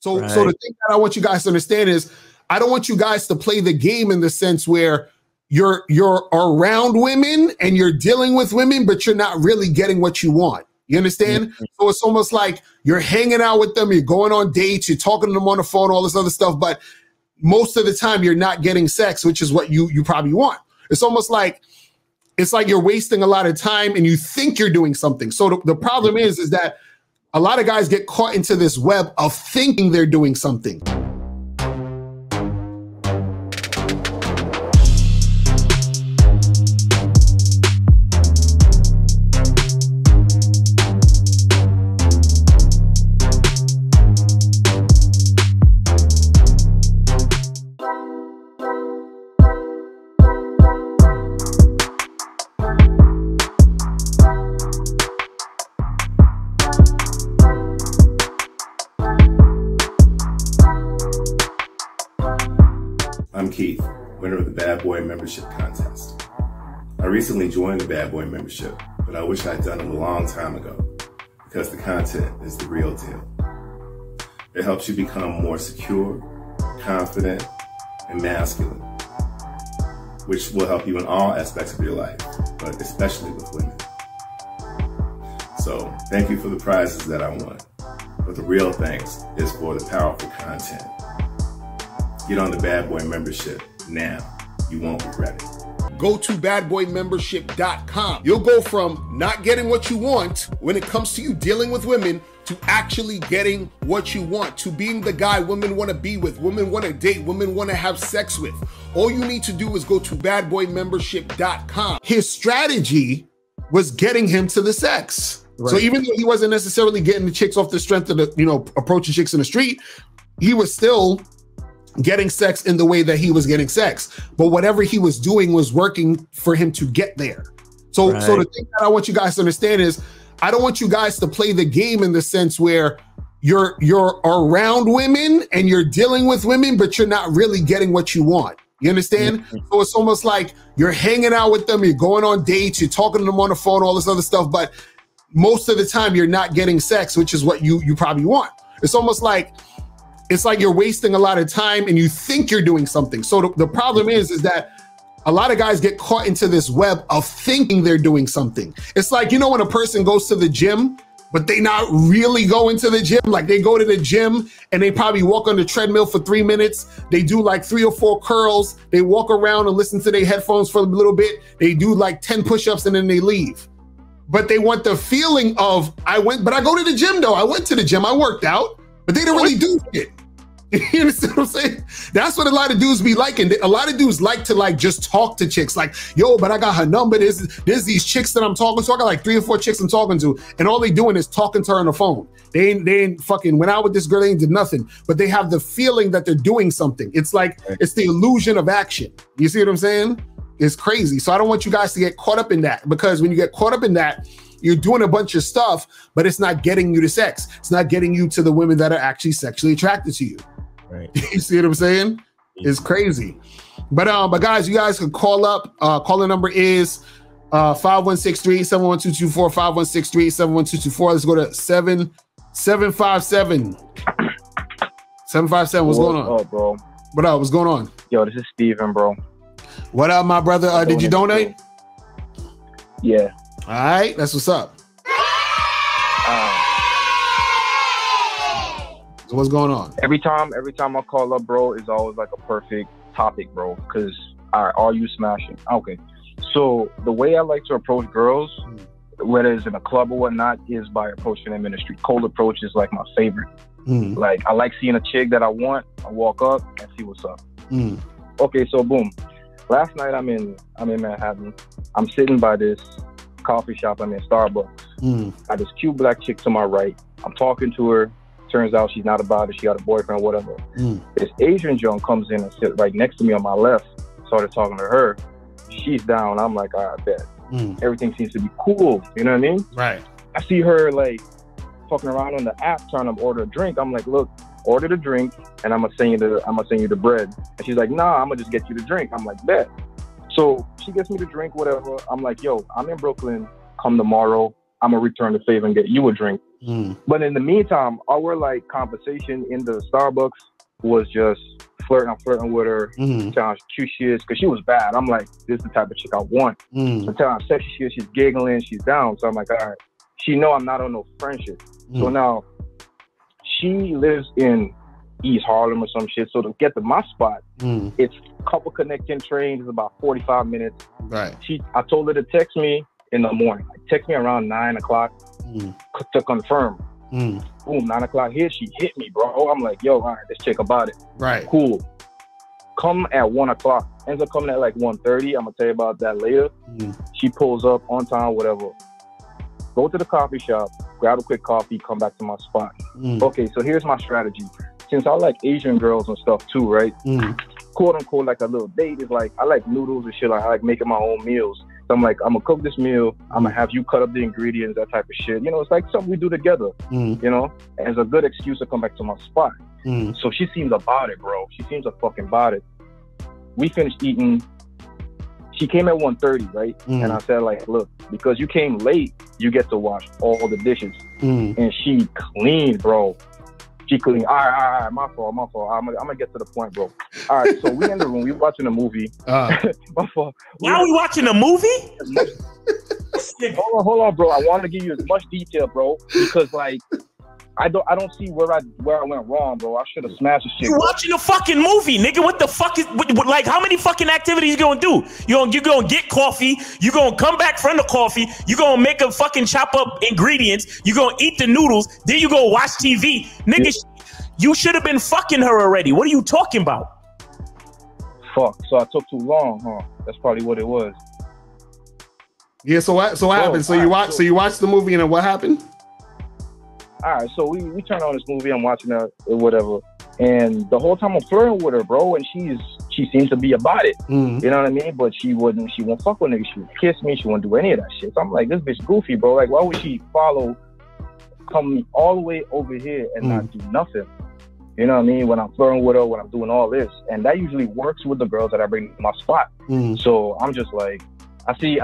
So the thing that I want you guys to understand is I don't want you guys to play the game in the sense where you're around women and you're dealing with women, but you're not really getting what you want. You understand? Mm-hmm. So it's almost like you're hanging out with them, you're going on dates, you're talking to them on the phone, all this other stuff, but most of the time you're not getting sex, which is what you probably want. It's almost like you're wasting a lot of time and you think you're doing something. So the problem is that a lot of guys get caught into this web of thinking they're doing something. I'm Keith, winner of the Bad Boy Membership Contest. I recently joined the Bad Boy Membership, but I wish I'd done it a long time ago because the content is the real deal. It helps you become more secure, confident, and masculine, which will help you in all aspects of your life, but especially with women. So thank you for the prizes that I won, but the real thanks is for the powerful content. Get on the Bad Boy Membership now. You won't regret it. Go to badboymembership.com. You'll go from not getting what you want when it comes to you dealing with women to actually getting what you want, to being the guy women want to be with, women want to date, women want to have sex with. All you need to do is go to badboymembership.com. His strategy was getting him to the sex. Right. So even though he wasn't necessarily getting the chicks off the strength of approaching chicks in the street, he was still getting sex in the way that he was getting sex. But whatever he was doing was working for him to get there. So the thing that I want you guys to understand is I don't want you guys to play the game in the sense where you're around women and you're dealing with women, but you're not really getting what you want. You understand? Mm-hmm. So it's almost like you're hanging out with them, you're going on dates, you're talking to them on the phone, all this other stuff, but most of the time you're not getting sex, which is what you probably want. It's almost like you're wasting a lot of time and you think you're doing something. So the problem is that a lot of guys get caught into this web of thinking they're doing something. It's like, when a person goes to the gym, but they not really going to the gym. Like they go to the gym and they probably walk on the treadmill for 3 minutes. They do like 3 or 4 curls. They walk around and listen to their headphones for a little bit. They do like 10 push-ups and then they leave. But they want the feeling of, I go to the gym though. I went to the gym, I worked out, but they didn't really do it. You understand what I'm saying? That's what a lot of dudes be liking. A lot of dudes like to just talk to chicks like, yo, but I got her number. There's these chicks that I'm talking to. I got like 3 or 4 chicks I'm talking to, and all they doing is talking to her on the phone. They ain't fucking went out with this girl, they ain't did nothing, but they have the feeling that they're doing something. It's like, it's the illusion of action. You see what I'm saying? It's crazy. So I don't want you guys to get caught up in that, because when you get caught up in that, you're doing a bunch of stuff, but it's not getting you to sex. It's not getting you to the women that are actually sexually attracted to you. Right. You see what I'm saying? It's crazy. But guys, you guys can call up. Caller number is 5163-71224, 5163-71224. Let's go to 757. 757, what's going on? What up, bro? What up? What's going on? Yo, this is Steven, bro. What up, my brother? Did you donate? Yeah. All right, that's what's up. So what's going on? Every time I call up, bro, it's always like a perfect topic, bro. Because, all right, are you smashing? Okay. So the way I like to approach girls, whether it's in a club or whatnot, is by approaching them in the street. Cold approach is like my favorite. Like, I like seeing a chick that I want. I walk up and see what's up. Okay, so boom. Last night I'm in Manhattan. I'm sitting by this coffee shop. I'm in Starbucks. Got this cute black chick to my right. I'm talking to her. Turns out she's not about it. She got a boyfriend, whatever. This Asian joint comes in and sits right next to me on my left. Started talking to her. She's down. I'm like, all right, bet. Everything seems to be cool. You know what I mean? Right. I see her like talking around on the app trying to order a drink. I'm like, look, order the drink and I'm gonna send you the bread. And she's like, nah, I'm gonna just get you the drink. I'm like, bet. So she gets me the drink, whatever. I'm like, yo, I'm in Brooklyn. Come tomorrow. I'm gonna return the favor and get you a drink. But in the meantime, our like conversation in the Starbucks was just flirting. I'm flirting with her, telling her how cute she is, because she was bad. I'm like, this is the type of chick I want. I'm telling her how sexy she is. She's giggling. She's down. So I'm like, all right. She know I'm not on no friendship. So now she lives in East Harlem or some shit. So to get to my spot, it's a couple connecting trains. It's about 45 minutes. Right. I told her to text me in the morning. Like, text me around 9 o'clock to confirm. Boom, 9 o'clock here. She hit me, bro. I'm like, yo, all right, let's check about it. Right. Cool. Come at 1 o'clock. Ends up coming at like 1:30. I'm gonna tell you about that later. She pulls up on time, whatever. Go to the coffee shop, grab a quick coffee, come back to my spot. Okay, so here's my strategy. Since I like Asian girls and stuff too, right? Quote unquote, like a little date is like, I like noodles and shit. I like making my own meals. So I'm like, I'm gonna cook this meal. I'm gonna have you cut up the ingredients, that type of shit. You know, it's like something we do together, you know? And it's a good excuse to come back to my spot. So she seems about it, bro. She seems a fucking about it. We finished eating. She came at 1:30, right? And I said, like, look, because you came late, you get to wash all the dishes. And she cleaned, bro. She cleaned. All right, my fault. I'm gonna get to the point, bro. All right, so we in the room, we watching a movie. My fault. Now we watching a movie? Hold on, bro. I want to give you as much detail, bro, because like I don't see where I went wrong, bro. I should have smashed the shit. You watching a fucking movie, nigga? What the fuck is like? How many fucking activities you gonna do? You gonna get coffee? You gonna come back from the coffee? You gonna make a fucking chop up ingredients? You gonna eat the noodles? Then you go watch TV, nigga? You should have been fucking her already. What are you talking about? Fuck. So I took too long, huh? That's probably what it was. Yeah. So what happened? So you watched the movie, and then what happened? All right, so we turn on this movie. I'm watching her or whatever, and the whole time I'm flirting with her, bro. And she seems to be about it. You know what I mean? But she won't fuck with niggas. She would kiss me. She won't do any of that shit. So I'm like, this bitch goofy, bro. Like, why would she come all the way over here and not do nothing? You know what I mean? When I'm flirting with her, when I'm doing all this, and that usually works with the girls that I bring to my spot. So I'm just like, I see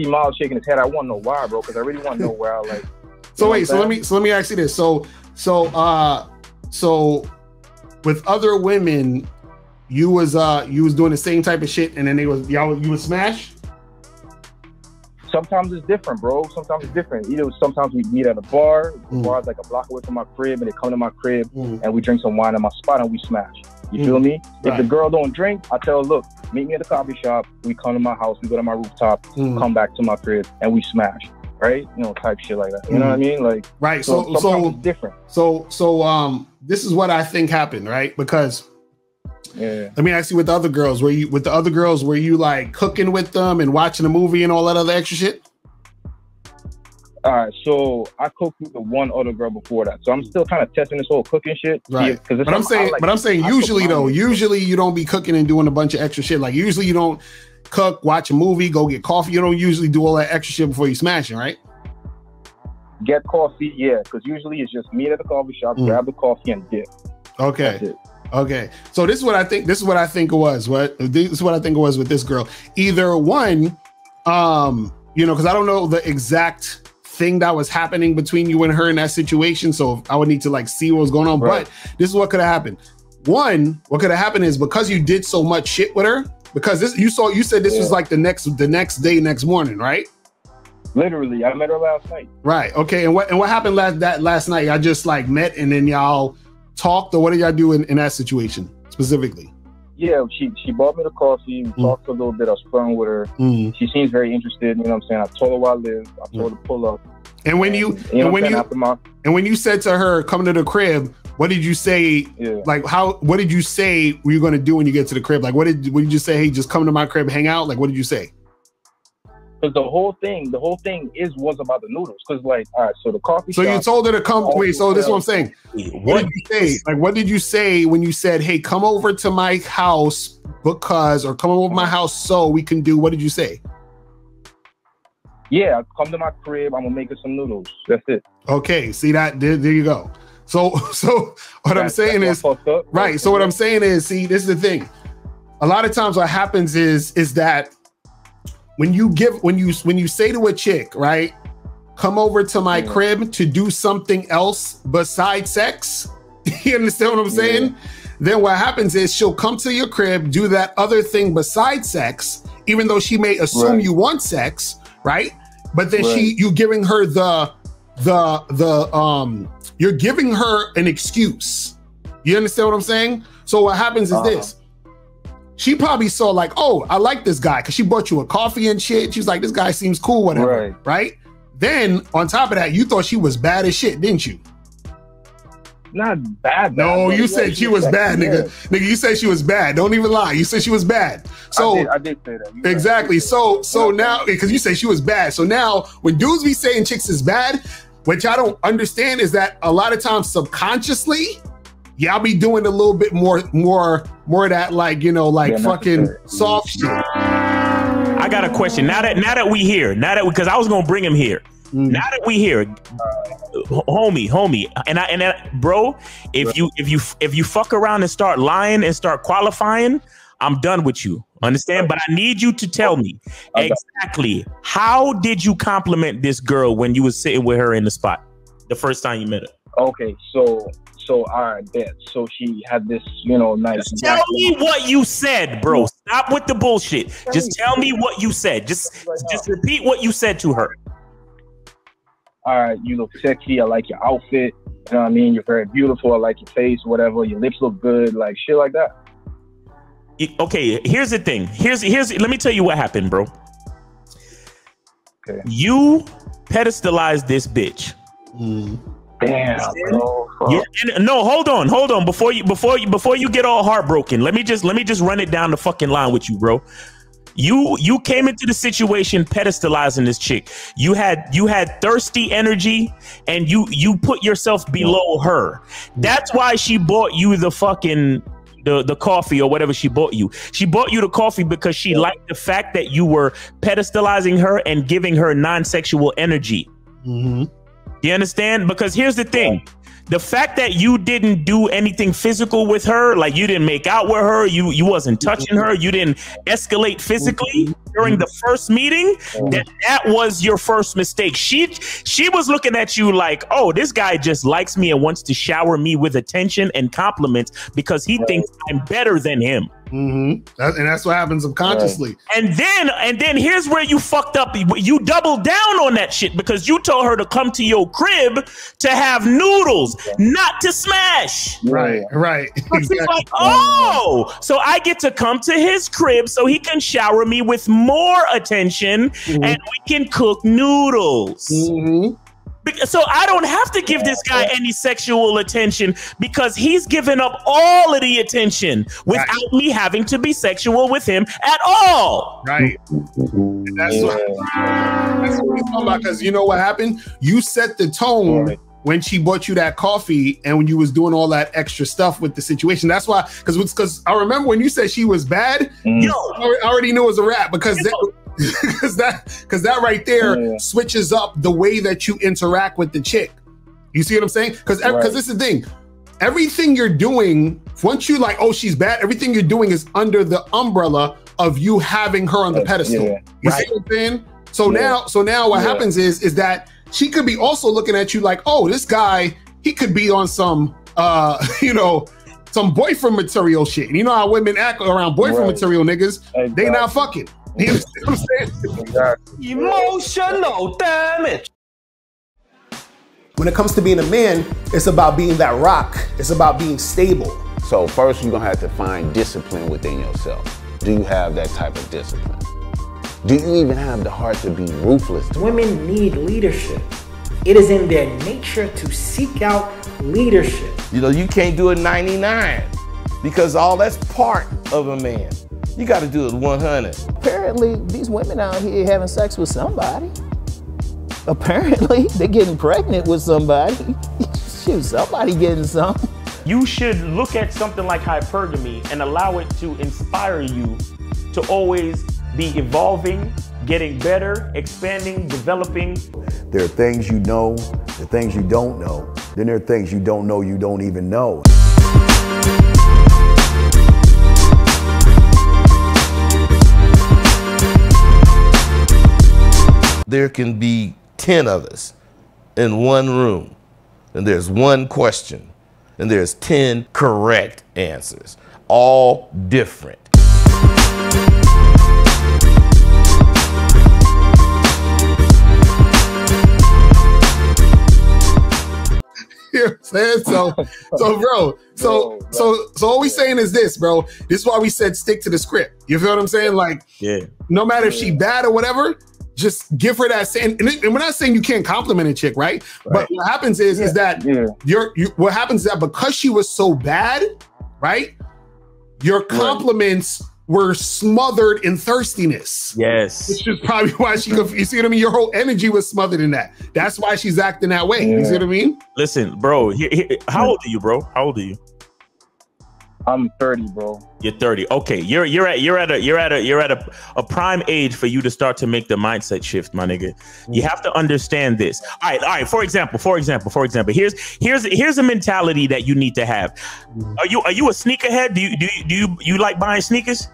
Miles shaking his head. I want to know why, bro, because I really want to know where I like. So wait, so let me ask you this. So with other women, you was doing the same type of shit, and then you would smash? Sometimes it's different, bro. Sometimes it's different. Sometimes we meet at a bar. The bar's like a block away from my crib, and they come to my crib, and we drink some wine at my spot, and we smash. You feel me? Right. If the girl don't drink, I tell her, look, meet me at the coffee shop. We come to my house. We go to my rooftop. Come back to my crib, and we smash. Right? You know, type shit like that. You know what I mean? Like, right. So it's different. So this is what I think happened, right? Because let me ask you, with the other girls, were you like cooking with them and watching a movie and all that other extra shit? All right, so I cooked with the one other girl before that, so I'm still kind of testing this whole cooking shit. Right. But I'm saying, usually you don't be cooking and doing a bunch of extra shit. Like, usually you don't cook, watch a movie, go get coffee. You don't usually do all that extra shit before you smash it, right? Get coffee, yeah, because usually it's just meet at the coffee shop, grab the coffee and dip. Okay. That's it. Okay. So this is what I think it was. This is what I think it was with this girl. Either one, you know, because I don't know the exact thing that was happening between you and her in that situation, so I would need to like see what was going on. Right. But this is what could have happened. One, what could have happened is, because you did so much shit with her, because you said this was like the next day, next morning, right? Literally, I met her last night. Right. Okay. And what happened last night? Y'all just like met and then y'all talked, or what did y'all do in that situation specifically? Yeah, she bought me the coffee. We talked a little bit. I was flirting with her. She seems very interested. You know what I'm saying? I told her where I live. I told her to pull up. And when you said to her, come to the crib, what did you say? Yeah. Like, what did you say were you going to do when you get to the crib? Like, what did you say? Hey, just come to my crib, hang out. Like, what did you say? Because the whole thing was about the noodles. Because, like, all right, so the coffee. So you told her to come. Wait, so this is what I'm saying. What did you say? Like, what did you say when you said, hey, come over to my house because, or come over to my house so we can do, what did you say? Yeah, come to my crib. I'm gonna make her some noodles. That's it. Okay, see that? There you go. So what I'm saying is, right. So what I'm saying is, see, this is the thing. A lot of times, what happens is that when you say to a chick, right, come over to my crib to do something else besides sex, you understand what I'm saying? Then what happens is she'll come to your crib, do that other thing besides sex, even though she may assume you want sex, right? But then you giving her you're giving her an excuse. You understand what I'm saying? So what happens is this. She probably saw like, oh, I like this guy because she bought you a coffee and shit. She's like, this guy seems cool, whatever, right? Then on top of that, you thought she was bad as shit, didn't you? Not bad. No, you said she was bad, nigga. Nigga, you said she was bad. Don't even lie. You said she was bad. So I did say that. Exactly. So now, because you said she was bad. So now when dudes be saying chicks is bad, which I don't understand is that a lot of times subconsciously, y'all be doing a little bit more of that, like, you know, like fucking soft shit. I got a question. Now that we here, because I was gonna bring him here. Now that we here, homie, and bro, if you fuck around and start lying and start qualifying, I'm done with you. Understand? But I need you to tell me exactly how did you compliment this girl when you was sitting with her in the spot the first time you met her? Okay, so all right, bet. So she had this, you know, nice. Just tell me what you said, bro. Stop with the bullshit. Just tell me what you said. Just repeat what you said to her. All right, you look sexy. I like your outfit. You know what I mean? You're very beautiful. I like your face, whatever. Your lips look good, like shit like that. Okay, here's the thing. Here's let me tell you what happened, bro. Okay. You pedestalized this bitch. Damn, bro. No, hold on. Before you get all heartbroken, let me just run it down the fucking line with you, bro. You came into the situation pedestalizing this chick. You had thirsty energy and you put yourself below her. That's why she bought you the fucking the coffee or whatever she bought you. She bought you the coffee because she liked the fact that you were pedestalizing her and giving her non-sexual energy. You understand? Because here's the thing. The fact that you didn't do anything physical with her, like you didn't make out with her, you wasn't touching her, you didn't escalate physically during the first meeting, that was your first mistake. She was looking at you like, oh, this guy just likes me and wants to shower me with attention and compliments because he thinks I'm better than him. And that's what happens subconsciously. And then here's where you fucked up. You doubled down on that shit because you told her to come to your crib to have noodles, not to smash. Right. Exactly. Like, oh, so I get to come to his crib so he can shower me with more attention and we can cook noodles. So I don't have to give this guy any sexual attention because he's given up all of the attention without me having to be sexual with him at all. Right. And that's what we're talking about, because you know what happened? You set the tone when she bought you that coffee and when you was doing all that extra stuff with the situation. That's why, because I remember when you said she was bad, yo, I already knew it was a rap because that right there switches up the way that you interact with the chick. You see what I'm saying? Because this is the thing. Everything you're doing, once you like, oh, she's bad, everything you're doing is under the umbrella of you having her on the pedestal. You see what I'm saying? So now what happens is that she could be also looking at you like, oh, this guy, he could be on some some boyfriend material shit. You know how women act around boyfriend material niggas. They not fucking. You understand what I'm saying? Emotional damage. When it comes to being a man, it's about being that rock. It's about being stable. So first you're gonna have to find discipline within yourself. Do you have that type of discipline? Do you even have the heart to be ruthless? Women need leadership. It is in their nature to seek out leadership. You know, you can't do it 99 because all that's part of a man. You got to do it 100. Apparently, these women out here having sex with somebody. Apparently, they're getting pregnant with somebody. Shoot, somebody getting some. You should look at something like hypergamy and allow it to inspire you to always be evolving, getting better, expanding, developing. There are things you know, there are things you don't know. Then there are things you don't know you don't even know. There can be 10 of us in one room, and there's one question, and there's 10 correct answers, all different. You know what I'm saying? So all we saying is this, bro. This is why we said stick to the script. You feel what I'm saying? Like, no matter if she bad or whatever, just give her that same. And we're not saying you can't compliment a chick, right? But what happens is that what happens is that because she was so bad, right? Your compliments were smothered in thirstiness. Yes. Which is probably why she could, you see what I mean? Your whole energy was smothered in that. That's why she's acting that way. You see what I mean? Listen, bro, how old are you, bro? How old are you? I'm 30, bro. You're 30. Okay, you're at a prime age for you to start to make the mindset shift, my nigga. You have to understand this. All right. For example, here's a mentality that you need to have. Are you a sneakerhead? Do you like buying sneakers?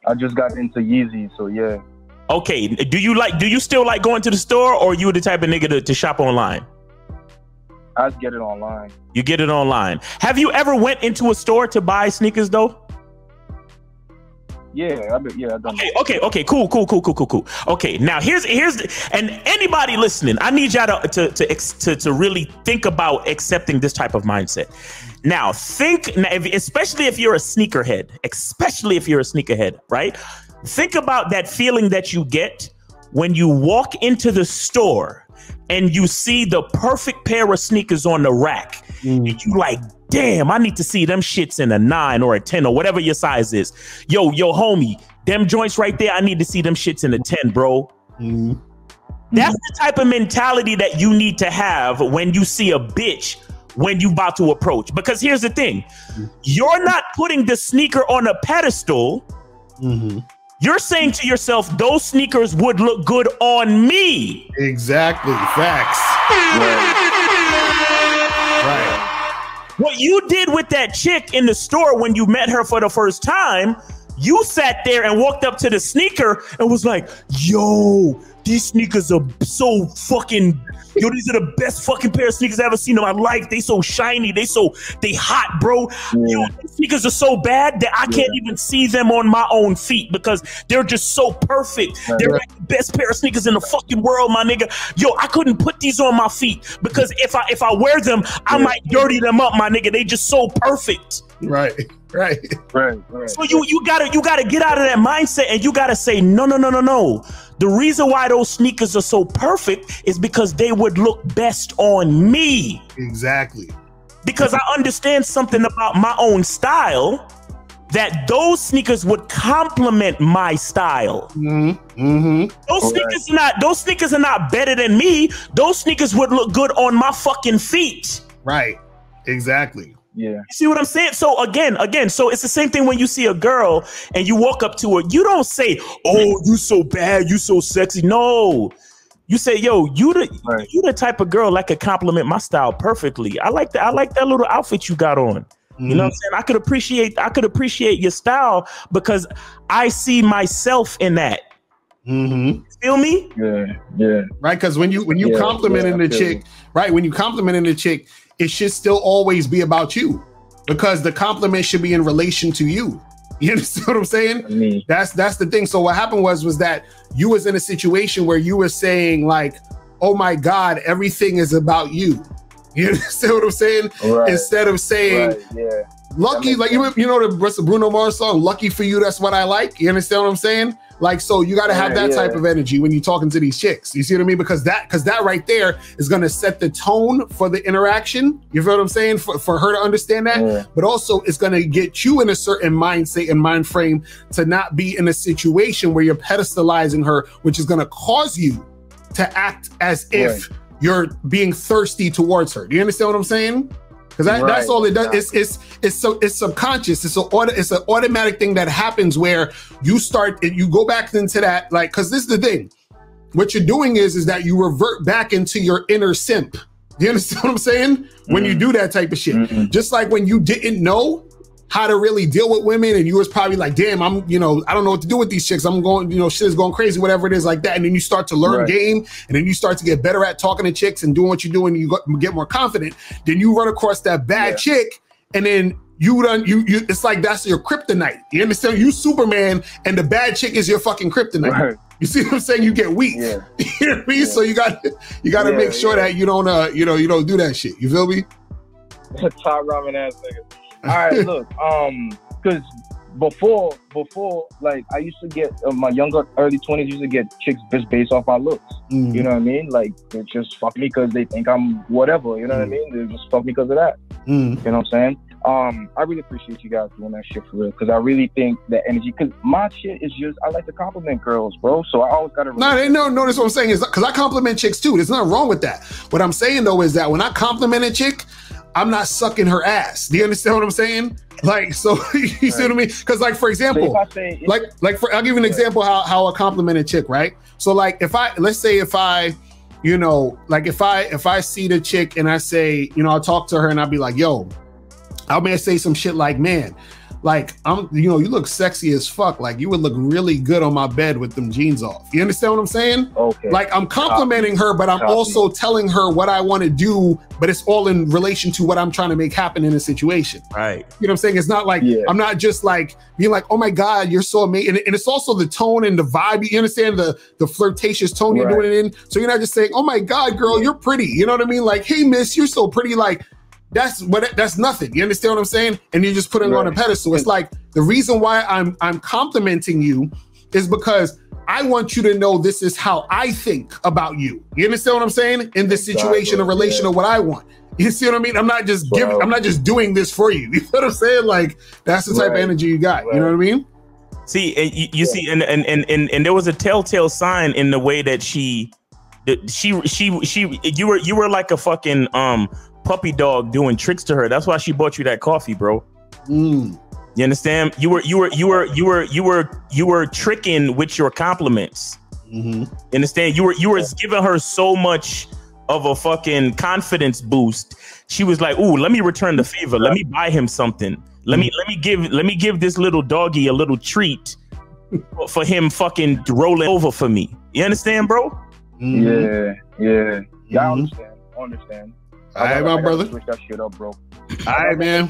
I just got into Yeezy, so yeah. Okay. Do you still like going to the store, or are you the type of nigga to shop online? I get it online. You get it online. Have you ever went into a store to buy sneakers though? Yeah, I've done that. Okay, cool. Okay, now here's and anybody listening, I need y'all to really think about accepting this type of mindset. Now especially if you're a sneakerhead, right? Think about that feeling that you get when you walk into the store and you see the perfect pair of sneakers on the rack. And you like, damn, I need to see them shits in a 9 or a 10 or whatever your size is. Yo, homie, them joints right there, I need to see them shits in a 10, bro. That's the type of mentality that you need to have when you see a bitch when you about to approach. Because here's the thing. You're not putting the sneaker on a pedestal. You're saying to yourself, those sneakers would look good on me. Exactly. Facts. Right. What you did with that chick in the store when you met her for the first time, you sat there and walked up to the sneaker and was like, yo, these sneakers are so fucking, yo, these are the best fucking pair of sneakers I've ever seen in my life. They so shiny. They hot, bro. Yo, these sneakers are so bad that I can't even see them on my own feet because they're just so perfect. They're like the best pair of sneakers in the fucking world, my nigga. Yo, I couldn't put these on my feet because if I wear them, I might dirty them up, my nigga. They just so perfect. Right. So you gotta get out of that mindset and you gotta say, no. The reason why those sneakers are so perfect is because they would look best on me. Exactly. Because I understand something about my own style, that those sneakers would complement my style. Those sneakers are not better than me. Those sneakers would look good on my fucking feet. Right. Exactly. Yeah. You see what I'm saying? So again, so it's the same thing when you see a girl and you walk up to her. You don't say, "Oh, you so bad, you so sexy." No, you say, "Yo, you the type of girl that could compliment my style perfectly. I like that little outfit you got on." You know what I'm saying? I could appreciate your style because I see myself in that. Feel me? Yeah. Right, because when you complimenting the chick, right? When you complimenting the chick, it should still always be about you because the compliment should be in relation to you. You understand what I'm saying? That's the thing. So what happened was that you was in a situation where you were saying like, "Oh my God, everything is about you." You understand what I'm saying? Right. Instead of saying, "Lucky," like you know the Bruno Mars song, "Lucky for you, that's what I like." You understand what I'm saying? Like, so you got to have that type of energy when you're talking to these chicks. You see what I mean? Because that right there is going to set the tone for the interaction. You feel what I'm saying? For her to understand that, but also it's going to get you in a certain mindset and mind frame to not be in a situation where you're pedestalizing her, which is going to cause you to act as if you're being thirsty towards her. Do you understand what I'm saying? Because that's all it does. It's subconscious. It's an automatic thing that happens where you go back into that, like, because this is the thing. What you're doing is that you revert back into your inner simp. Do you understand what I'm saying? When you do that type of shit. Just like when you didn't know how to really deal with women, and you was probably like, damn, I'm, I don't know what to do with these chicks. I'm going, shit is going crazy, whatever it is like that. And then you start to learn game, and then you start to get better at talking to chicks and doing what you do, and you get more confident. Then you run across that bad chick, and then you it's like that's your kryptonite. You understand? You Superman, and the bad chick is your fucking kryptonite. Right. You see what I'm saying? You get weak. Yeah. You know what I mean? So you got to make sure that you don't you don't do that shit. You feel me? Top ramen ass nigga. All right, look, because before, like, I used to get my younger, early 20s, used to get chicks just based off my looks. Mm-hmm. You know what I mean? Like, they just fuck me because they think I'm whatever. You know what I mean? They just fuck me because of that. Mm-hmm. You know what I'm saying? I really appreciate you guys doing that shit for real, because I really think that energy, because my shit is just, I like to compliment girls, bro. So I always gotta. No, that's what I'm saying is because I compliment chicks too. There's nothing wrong with that. What I'm saying though is that when I compliment a chick, I'm not sucking her ass. Do you understand what I'm saying? Like, so you see what I mean? Because, like, for example, I'll give you an example how I compliment a chick, right? So, like, if I see the chick and I say, I'll talk to her and I'll be like, yo, I may say some shit like, man, like, you look sexy as fuck. Like, you would look really good on my bed with them jeans off. You understand what I'm saying? Okay. Like, I'm complimenting her, but I'm also telling her what I want to do, but it's all in relation to what I'm trying to make happen in a situation. Right. You know what I'm saying? It's not like, I'm not just like being like, oh my God, you're so amazing. And it's also the tone and the vibe. You understand the flirtatious tone you're doing it in. So you're not just saying, oh my God, girl, you're pretty. You know what I mean? Like, hey, miss, you're so pretty. Like, that's nothing. You understand what I'm saying? And you just put it on a pedestal. It's like the reason why I'm complimenting you is because I want you to know this is how I think about you. You understand what I'm saying? In this situation, a relation of what I want. You see what I mean? I'm not just doing this for you. You know what I'm saying? Like, that's the type of energy you got. You know what I mean? See, you see, and there was a telltale sign in the way that you were like a fucking puppy dog doing tricks to her. That's why she bought you that coffee, bro. You understand? You were tricking with your compliments. You understand? You were giving her so much of a fucking confidence boost. She was like, "Ooh, let me return the favor. Let me buy him something. Let me give this little doggy a little treat for him fucking rolling over for me." You understand, bro? Yeah. I understand. All right, my brother. Switch that shit up, bro. All right, man.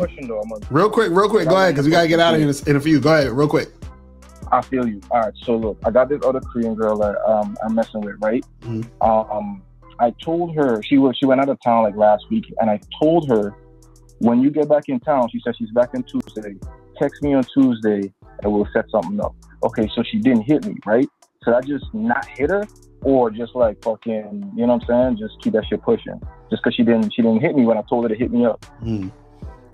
Real quick. Go ahead, because we gotta get out of here in a few. Go ahead, real quick. I feel you. All right, so look, I got this other Korean girl that I'm messing with, right? I told her she went out of town like last week, and I told her when you get back in town, she said she's back on Tuesday. Text me on Tuesday, and we'll set something up. Okay, so she didn't hit me, right? So I just not hit her, or just like fucking, you know what I'm saying? Just keep that shit pushing. Just because she didn't hit me when I told her to hit me up.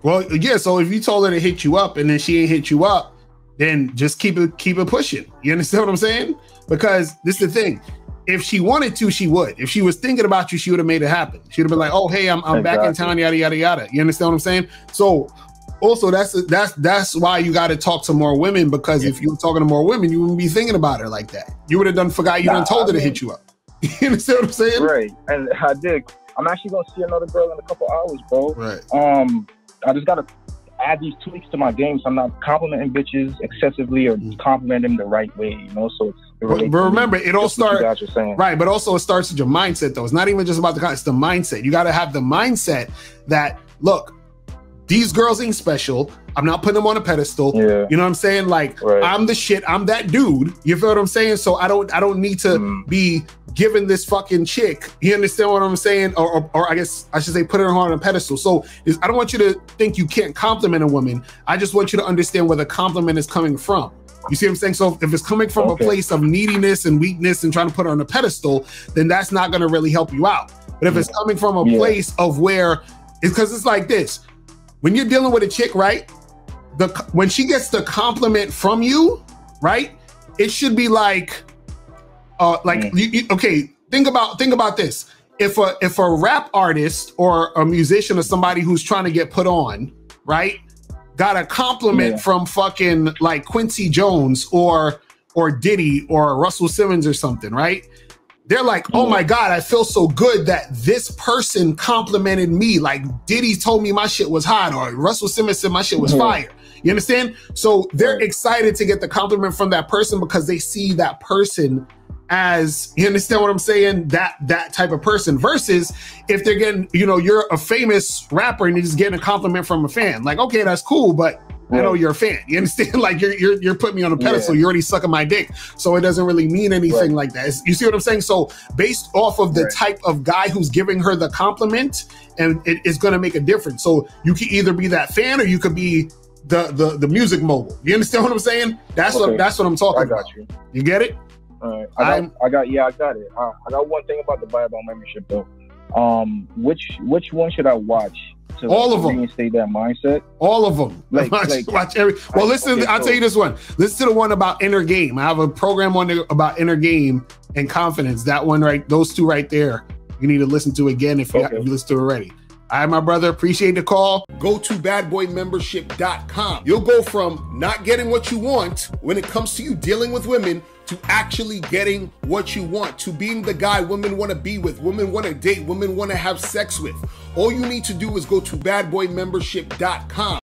Well, yeah. So if you told her to hit you up and then she ain't hit you up, then just keep it pushing. You understand what I'm saying? Because this is the thing. If she wanted to, she would. If she was thinking about you, she would have made it happen. She would have been like, "Oh, hey, I'm back in town." Yada yada yada. You understand what I'm saying? So also that's why you got to talk to more women, because if you were talking to more women, you wouldn't be thinking about her like that. You would have forgot you done told her to hit you up. You understand what I'm saying? Right. And I did. I'm actually gonna see another girl in a couple hours, bro. Right. I just gotta add these tweaks to my game, so I'm not complimenting bitches excessively or complimenting them the right way, So it's. But remember, it all starts right. But also, it starts with your mindset, though. It's not even just about it's the mindset. You got to have the mindset that, look, these girls ain't special. I'm not putting them on a pedestal. Yeah. You know what I'm saying? Like, I'm the shit. I'm that dude. You feel what I'm saying? So I don't need to be giving this fucking chick. You understand what I'm saying? Or I guess I should say put her on a pedestal. So I don't want you to think you can't compliment a woman. I just want you to understand where the compliment is coming from. You see what I'm saying? So if it's coming from a place of neediness and weakness and trying to put her on a pedestal, then that's not going to really help you out. But if it's coming from a place of where because it's like this. When you're dealing with a chick, right? When she gets the compliment from you, right? It should be like, okay. Think about this. If a rap artist or a musician or somebody who's trying to get put on, right, got a compliment from fucking like Quincy Jones or Diddy or Russell Simmons or something, right? They're like, oh my God, I feel so good that this person complimented me. Like Diddy told me my shit was hot, or Russell Simmons said my shit was fire. You understand? So they're excited to get the compliment from that person because they see that person as, you understand what I'm saying? That type of person, versus if they're getting, you know, you're a famous rapper and you're just getting a compliment from a fan. Like, okay, that's cool, but I know you're a fan. You understand? Like you're putting me on a pedestal. You're already sucking my dick. So it doesn't really mean anything like that. You see what I'm saying? So based off of the type of guy who's giving her the compliment, and it is going to make a difference. So you can either be that fan, or you could be the music mogul. You understand what I'm saying? That's what I'm talking about. I got you. You get it? All right. I got it. I got one thing about the Bad Boy membership though. Which one should I watch to all of them reinstate that mindset? All of them. Watch every. Well, listen. Okay, I'll tell you this one. Listen to the one about inner game. I have a program on there about inner game and confidence. That one, right? Those two right there. You need to listen to again if you listened to it already. All right, my brother. Appreciate the call. Go to badboymembership.com. You'll go from not getting what you want when it comes to you dealing with women to actually getting what you want, to being the guy women want to be with, women want to date, women want to have sex with. All you need to do is go to badboymembership.com.